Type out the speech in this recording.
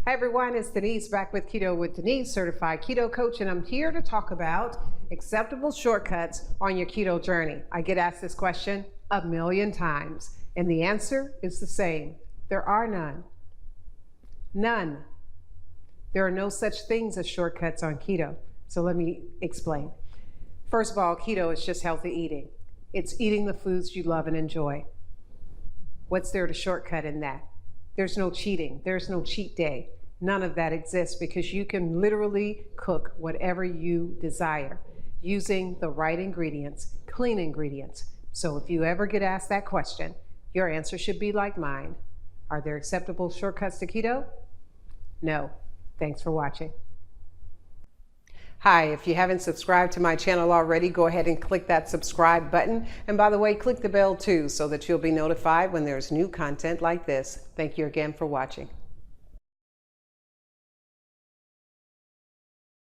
Hi everyone, it's Denise back with Keto with Denise, Certified Keto Coach, and I'm here to talk about acceptable shortcuts on your keto journey. I get asked this question a million times, and the answer is the same. There are none. None. There are no such things as shortcuts on keto. So let me explain. First of all, keto is just healthy eating. It's eating the foods you love and enjoy. What's there to shortcut in that? There's no cheating. There's no cheat day. None of that exists because you can literally cook whatever you desire using the right ingredients, clean ingredients. So if you ever get asked that question, your answer should be like mine. Are there acceptable shortcuts to keto? No. Thanks for watching. Hi, if you haven't subscribed to my channel already, go ahead and click that subscribe button. And by the way, click the bell too so that you'll be notified when there's new content like this. Thank you again for watching.